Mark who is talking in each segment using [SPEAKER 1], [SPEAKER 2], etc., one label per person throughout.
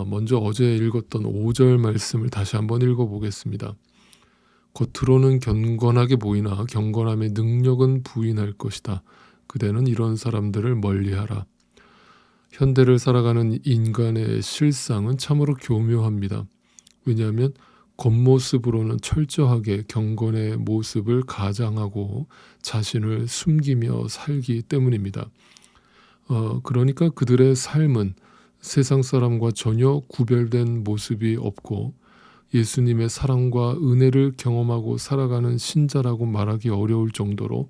[SPEAKER 1] 먼저 어제 읽었던 5절 말씀을 다시 한번 읽어보겠습니다. 겉으로는 경건하게 보이나 경건함의 능력은 부인할 것이다. 그대는 이런 사람들을 멀리하라. 현대를 살아가는 인간의 실상은 참으로 교묘합니다. 왜냐하면 겉모습으로는 철저하게 경건의 모습을 가장하고 자신을 숨기며 살기 때문입니다. 그러니까 그들의 삶은 세상 사람과 전혀 구별된 모습이 없고 예수님의 사랑과 은혜를 경험하고 살아가는 신자라고 말하기 어려울 정도로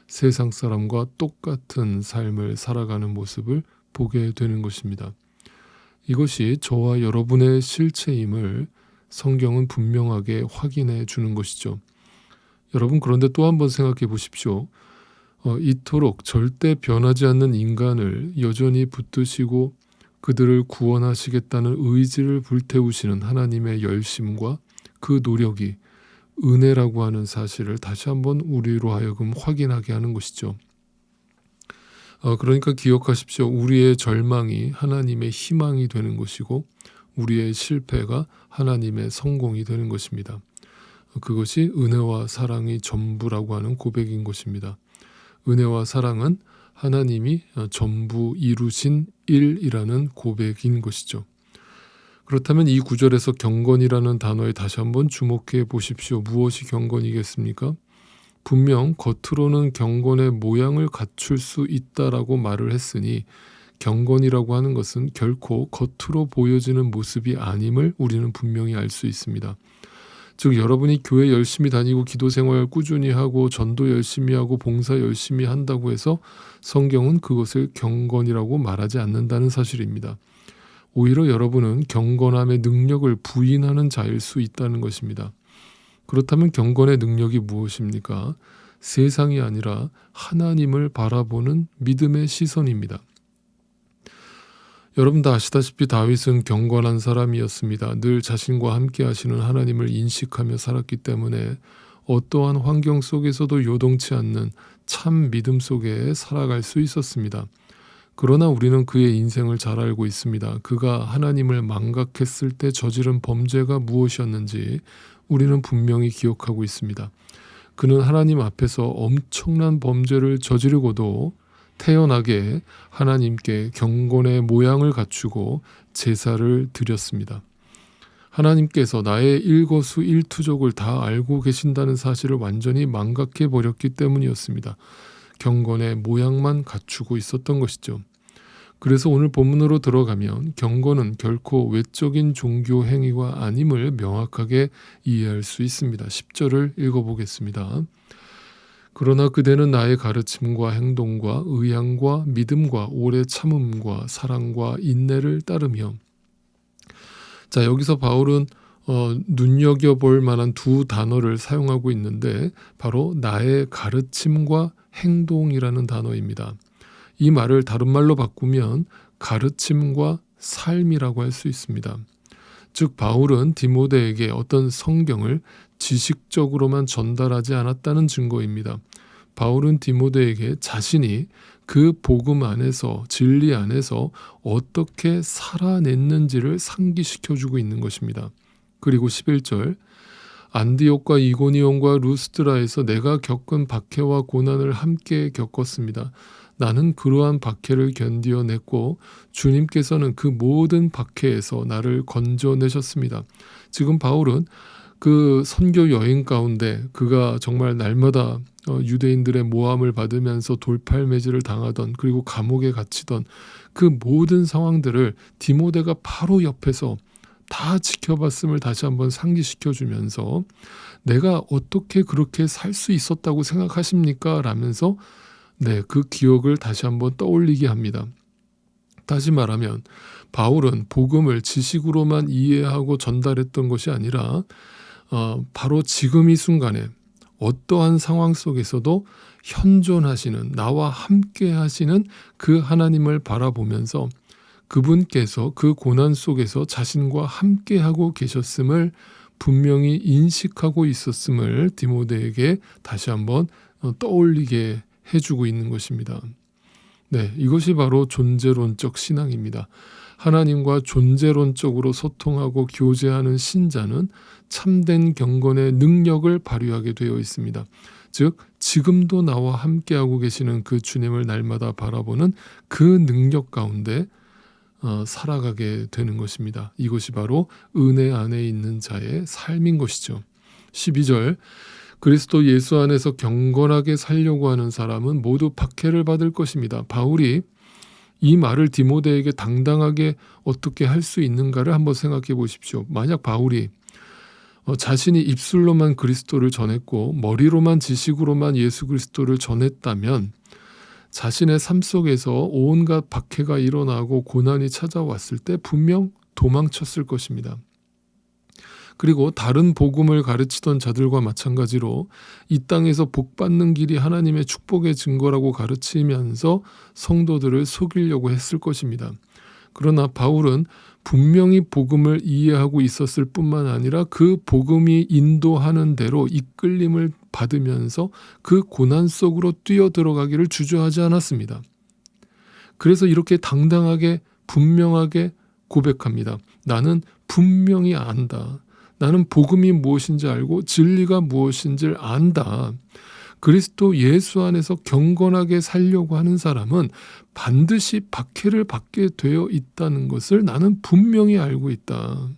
[SPEAKER 1] 세상 사람과 똑같은 삶을 살아가는 모습을 보게 되는 것입니다. 이것이 저와 여러분의 실체임을 성경은 분명하게 확인해 주는 것이죠. 여러분, 그런데 또 한번 생각해 보십시오. 이토록 절대 변하지 않는 인간을 여전히 붙드시고 그들을 구원하시겠다는 의지를 불태우시는 하나님의 열심과 그 노력이 은혜라고 하는 사실을 다시 한번 우리로 하여금 확인하게 하는 것이죠. 그러니까 기억하십시오. 우리의 절망이 하나님의 희망이 되는 것이고 우리의 실패가 하나님의 성공이 되는 것입니다. 그것이 은혜와 사랑이 전부라고 하는 고백인 것입니다. 은혜와 사랑은 하나님이 전부 이루신 일이라는 고백인 것이죠. 그렇다면 이 구절에서 경건이라는 단어에 다시 한번 주목해 보십시오. 무엇이 경건이겠습니까? 분명 겉으로는 경건의 모양을 갖출 수 있다라고 말을 했으니 경건이라고 하는 것은 결코 겉으로 보여지는 모습이 아님을 우리는 분명히 알 수 있습니다. 즉 여러분이 교회 열심히 다니고 기도생활 꾸준히 하고 전도 열심히 하고 봉사 열심히 한다고 해서 성경은 그것을 경건이라고 말하지 않는다는 사실입니다. 오히려 여러분은 경건함의 능력을 부인하는 자일 수 있다는 것입니다. 그렇다면 경건의 능력이 무엇입니까? 세상이 아니라 하나님을 바라보는 믿음의 시선입니다. 여러분 다 아시다시피 다윗은 경건한 사람이었습니다. 늘 자신과 함께 하시는 하나님을 인식하며 살았기 때문에 어떠한 환경 속에서도 요동치 않는 참 믿음 속에 살아갈 수 있었습니다. 그러나 우리는 그의 인생을 잘 알고 있습니다. 그가 하나님을 망각했을 때 저지른 범죄가 무엇이었는지 우리는 분명히 기억하고 있습니다. 그는 하나님 앞에서 엄청난 범죄를 저지르고도 태연하게 하나님께 경건의 모양을 갖추고 제사를 드렸습니다. 하나님께서 나의 일거수일투족을 다 알고 계신다는 사실을 완전히 망각해 버렸기 때문이었습니다. 경건의 모양만 갖추고 있었던 것이죠. 그래서 오늘 본문으로 들어가면 경건은 결코 외적인 종교 행위가 아님을 명확하게 이해할 수 있습니다. 10절을 읽어보겠습니다. 그러나 그대는 나의 가르침과 행동과 의향과 믿음과 오래 참음과 사랑과 인내를 따르며. 자, 여기서 바울은 눈여겨볼 만한 두 단어를 사용하고 있는데 바로 나의 가르침과 행동이라는 단어입니다. 이 말을 다른 말로 바꾸면 가르침과 삶이라고 할 수 있습니다. 즉 바울은 디모데에게 어떤 성경을 지식적으로만 전달하지 않았다는 증거입니다. 바울은 디모데에게 자신이 그 복음 안에서 진리 안에서 어떻게 살아냈는지를 상기시켜주고 있는 것입니다. 그리고 11절 안디옥과 이고니온과 루스드라에서 내가 겪은 박해와 고난을 함께 겪었습니다. 나는 그러한 박해를 견디어냈고 주님께서는 그 모든 박해에서 나를 건져내셨습니다. 지금 바울은 그 선교 여행 가운데 그가 정말 날마다 유대인들의 모함을 받으면서 돌팔매질을 당하던 그리고 감옥에 갇히던 그 모든 상황들을 디모데가 바로 옆에서 다 지켜봤음을 다시 한번 상기시켜주면서 내가 어떻게 그렇게 살 수 있었다고 생각하십니까? 라면서 그 기억을 다시 한번 떠올리게 합니다. 다시 말하면 바울은 복음을 지식으로만 이해하고 전달했던 것이 아니라 바로 지금 이 순간에 어떠한 상황 속에서도 현존하시는 나와 함께 하시는 그 하나님을 바라보면서 그분께서 그 고난 속에서 자신과 함께하고 계셨음을 분명히 인식하고 있었음을 디모데에게 다시 한번 떠올리게 해주고 있는 것입니다. 이것이 바로 존재론적 신앙입니다. 하나님과 존재론적으로 소통하고 교제하는 신자는 참된 경건의 능력을 발휘하게 되어 있습니다. 즉 지금도 나와 함께하고 계시는 그 주님을 날마다 바라보는 그 능력 가운데 살아가게 되는 것입니다. 이것이 바로 은혜 안에 있는 자의 삶인 것이죠. 12절 그리스도 예수 안에서 경건하게 살려고 하는 사람은 모두 박해를 받을 것입니다. 바울이 이 말을 디모데에게 당당하게 어떻게 할 수 있는가를 한번 생각해 보십시오. 만약 바울이 자신이 입술로만 그리스도를 전했고 머리로만 지식으로만 예수 그리스도를 전했다면 자신의 삶 속에서 온갖 박해가 일어나고 고난이 찾아왔을 때 분명 도망쳤을 것입니다. 그리고 다른 복음을 가르치던 자들과 마찬가지로 이 땅에서 복받는 길이 하나님의 축복의 증거라고 가르치면서 성도들을 속이려고 했을 것입니다. 그러나 바울은 분명히 복음을 이해하고 있었을 뿐만 아니라 그 복음이 인도하는 대로 이끌림을 받으면서 그 고난 속으로 뛰어들어가기를 주저하지 않았습니다. 그래서 이렇게 당당하게 분명하게 고백합니다. 나는 분명히 안다. 나는 복음이 무엇인지 알고 진리가 무엇인지를 안다. 그리스도 예수 안에서 경건하게 살려고 하는 사람은 반드시 박해를 받게 되어 있다는 것을 나는 분명히 알고 있다.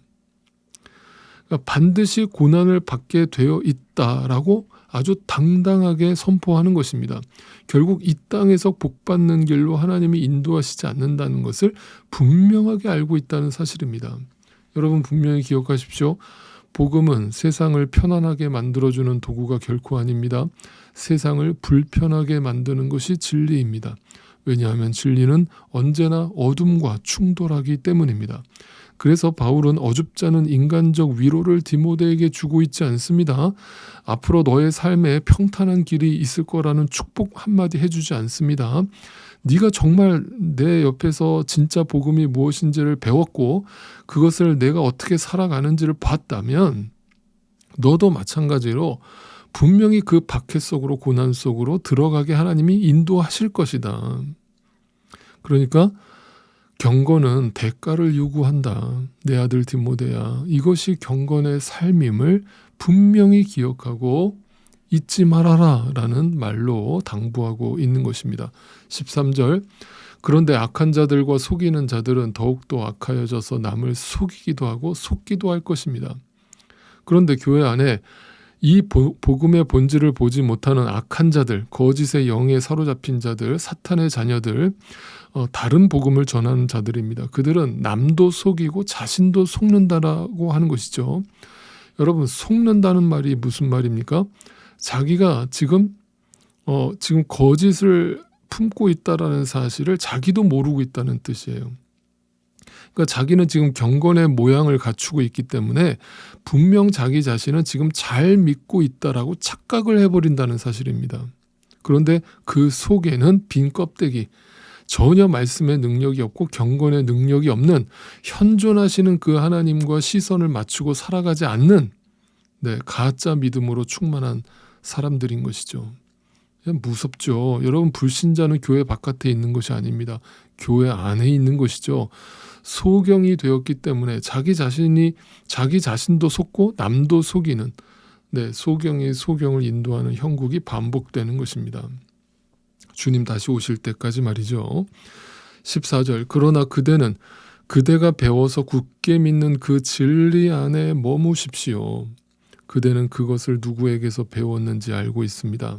[SPEAKER 1] 그러니까 반드시 고난을 받게 되어 있다라고 아주 당당하게 선포하는 것입니다. 결국 이 땅에서 복받는 길로 하나님이 인도하시지 않는다는 것을 분명하게 알고 있다는 사실입니다. 여러분 분명히 기억하십시오. 복음은 세상을 편안하게 만들어주는 도구가 결코 아닙니다. 세상을 불편하게 만드는 것이 진리입니다. 왜냐하면 진리는 언제나 어둠과 충돌하기 때문입니다. 그래서 바울은 어줍지 않은 인간적 위로를 디모데에게 주고 있지 않습니다. 앞으로 너의 삶에 평탄한 길이 있을 거라는 축복 한마디 해주지 않습니다. 네가 정말 내 옆에서 진짜 복음이 무엇인지를 배웠고 그것을 내가 어떻게 살아가는지를 봤다면 너도 마찬가지로 분명히 그 박해 속으로 고난 속으로 들어가게 하나님이 인도하실 것이다. 그러니까 경건은 대가를 요구한다. 내 아들 디모데야, 이것이 경건의 삶임을 분명히 기억하고 잊지 말아라 라는 말로 당부하고 있는 것입니다. 13절 그런데 악한 자들과 속이는 자들은 더욱더 악하여져서 남을 속이기도 하고 속기도 할 것입니다. 그런데 교회 안에 이 복음의 본질을 보지 못하는 악한 자들, 거짓의 영에 사로잡힌 자들, 사탄의 자녀들, 다른 복음을 전하는 자들입니다. 그들은 남도 속이고 자신도 속는다라고 하는 것이죠. 여러분 속는다는 말이 무슨 말입니까? 자기가 지금 거짓을 품고 있다라는 사실을 자기도 모르고 있다는 뜻이에요. 그러니까 자기는 지금 경건의 모양을 갖추고 있기 때문에 분명 자기 자신은 지금 잘 믿고 있다라고 착각을 해버린다는 사실입니다. 그런데 그 속에는 빈 껍데기, 전혀 말씀의 능력이 없고 경건의 능력이 없는 현존하시는 그 하나님과 시선을 맞추고 살아가지 않는 가짜 믿음으로 충만한 사람들인 것이죠. 무섭죠. 여러분 불신자는 교회 바깥에 있는 것이 아닙니다. 교회 안에 있는 것이죠. 소경이 되었기 때문에 자기 자신도 속고 남도 속이는 소경이 소경을 인도하는 형국이 반복되는 것입니다. 주님 다시 오실 때까지 말이죠. 14절 그러나 그대가 배워서 굳게 믿는 그 진리 안에 머무십시오. 그대는 그것을 누구에게서 배웠는지 알고 있습니다.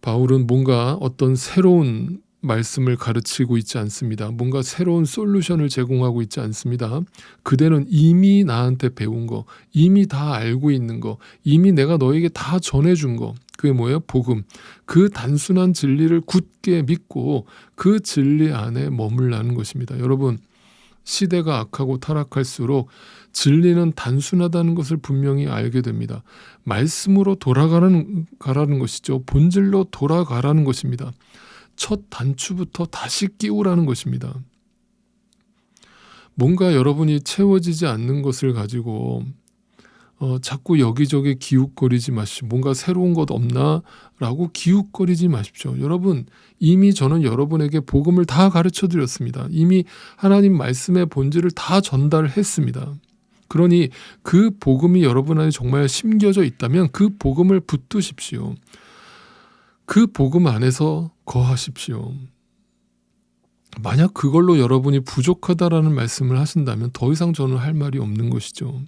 [SPEAKER 1] 바울은 뭔가 어떤 새로운 말씀을 가르치고 있지 않습니다. 뭔가 새로운 솔루션을 제공하고 있지 않습니다. 그대는 이미 나한테 배운 거, 이미 다 알고 있는 거, 이미 내가 너에게 다 전해준 거, 그게 뭐예요? 복음. 그 단순한 진리를 굳게 믿고 그 진리 안에 머물라는 것입니다. 여러분 시대가 악하고 타락할수록 진리는 단순하다는 것을 분명히 알게 됩니다. 말씀으로 돌아가라는 것이죠. 본질로 돌아가라는 것입니다. 첫 단추부터 다시 끼우라는 것입니다. 뭔가 여러분이 채워지지 않는 것을 가지고 자꾸 여기저기 기웃거리지 마십시오. 뭔가 새로운 것 없나? 라고 기웃거리지 마십시오. 여러분, 이미 저는 여러분에게 복음을 다 가르쳐 드렸습니다. 이미 하나님 말씀의 본질을 다 전달했습니다. 그러니 그 복음이 여러분 안에 정말 심겨져 있다면 그 복음을 붙드십시오. 그 복음 안에서 거하십시오. 만약 그걸로 여러분이 부족하다라는 말씀을 하신다면 더 이상 저는 할 말이 없는 것이죠.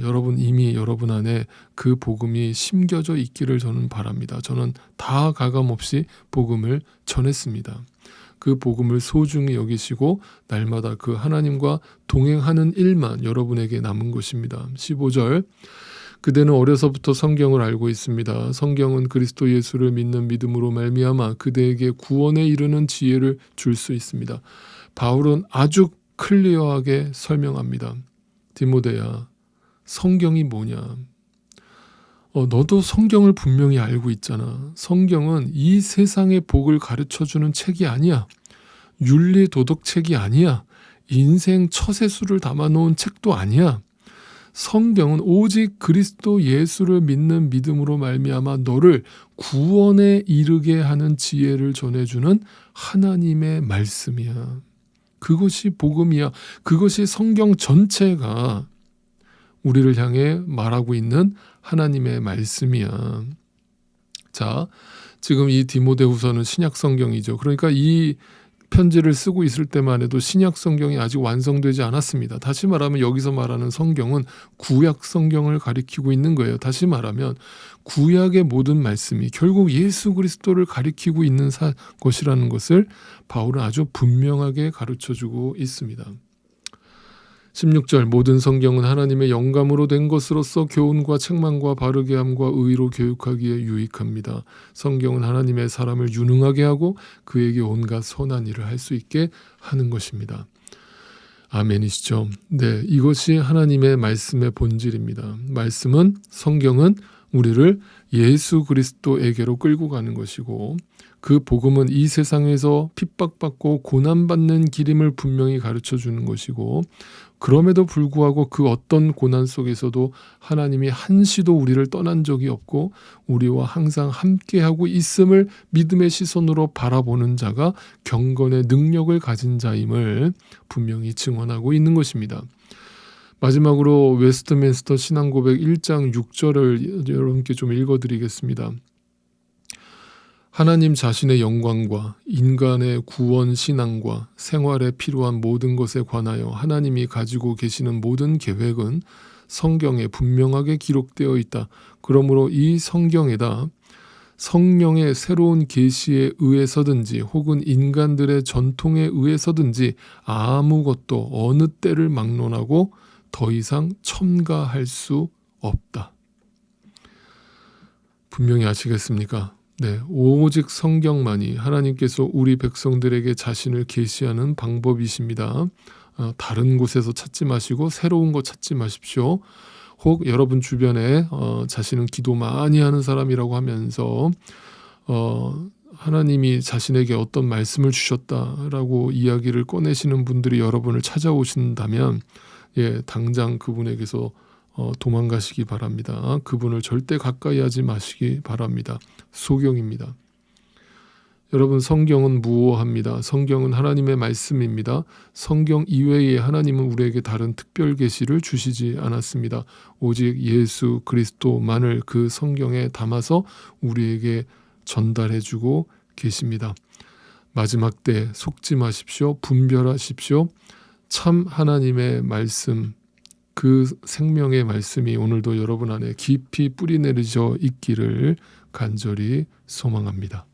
[SPEAKER 1] 여러분 이미 여러분 안에 그 복음이 심겨져 있기를 저는 바랍니다. 저는 다 가감없이 복음을 전했습니다. 그 복음을 소중히 여기시고 날마다 그 하나님과 동행하는 일만 여러분에게 남은 것입니다. 15절, 그대는 어려서부터 성경을 알고 있습니다. 성경은 그리스도 예수를 믿는 믿음으로 말미암아 그대에게 구원에 이르는 지혜를 줄 수 있습니다. 바울은 아주 클리어하게 설명합니다. 디모데야, 성경이 뭐냐? 너도 성경을 분명히 알고 있잖아. 성경은 이 세상의 복을 가르쳐주는 책이 아니야. 윤리 도덕 책이 아니야. 인생 처세술을 담아놓은 책도 아니야. 성경은 오직 그리스도 예수를 믿는 믿음으로 말미암아 너를 구원에 이르게 하는 지혜를 전해주는 하나님의 말씀이야. 그것이 복음이야. 그것이 성경 전체가 우리를 향해 말하고 있는 하나님의 말씀이야. 자, 지금 이 디모데후서는 신약 성경이죠. 그러니까 이 편지를 쓰고 있을 때만 해도 신약 성경이 아직 완성되지 않았습니다. 다시 말하면 여기서 말하는 성경은 구약 성경을 가리키고 있는 거예요. 다시 말하면 구약의 모든 말씀이 결국 예수 그리스도를 가리키고 있는 것이라는 것을 바울은 아주 분명하게 가르쳐주고 있습니다. 16절, 모든 성경은 하나님의 영감으로 된 것으로서 교훈과 책망과 바르게 함과 의로 교육하기에 유익합니다. 성경은 하나님의 사람을 유능하게 하고 그에게 온갖 선한 일을 할 수 있게 하는 것입니다. 아멘이시죠? 네, 이것이 하나님의 말씀의 본질입니다. 말씀은, 성경은 우리를 예수 그리스도에게로 끌고 가는 것이고 그 복음은 이 세상에서 핍박받고 고난받는 길임을 분명히 가르쳐주는 것이고 그럼에도 불구하고 그 어떤 고난 속에서도 하나님이 한시도 우리를 떠난 적이 없고 우리와 항상 함께하고 있음을 믿음의 시선으로 바라보는 자가 경건의 능력을 가진 자임을 분명히 증언하고 있는 것입니다. 마지막으로 웨스트민스터 신앙고백 1장 6절을 여러분께 좀 읽어드리겠습니다. 하나님 자신의 영광과 인간의 구원 신앙과 생활에 필요한 모든 것에 관하여 하나님이 가지고 계시는 모든 계획은 성경에 분명하게 기록되어 있다. 그러므로 이 성경에다 성령의 새로운 계시에 의해서든지 혹은 인간들의 전통에 의해서든지 아무것도 어느 때를 막론하고 더 이상 첨가할 수 없다. 분명히 아시겠습니까? 네, 오직 성경만이 하나님께서 우리 백성들에게 자신을 계시하는 방법이십니다. 다른 곳에서 찾지 마시고 새로운 것 찾지 마십시오. 혹 여러분 주변에 자신은 기도 많이 하는 사람이라고 하면서 하나님이 자신에게 어떤 말씀을 주셨다라고 이야기를 꺼내시는 분들이 여러분을 찾아오신다면 당장 그분에게서 도망가시기 바랍니다. 그분을 절대 가까이 하지 마시기 바랍니다. 소경입니다. 여러분, 성경은 무오합니다. 성경은 하나님의 말씀입니다. 성경 이외에 하나님은 우리에게 다른 특별 계시를 주시지 않았습니다. 오직 예수 그리스도만을 그 성경에 담아서 우리에게 전달해주고 계십니다. 마지막 때 속지 마십시오. 분별하십시오. 참 하나님의 말씀, 그 생명의 말씀이 오늘도 여러분 안에 깊이 뿌리 내리져 있기를 간절히 소망합니다.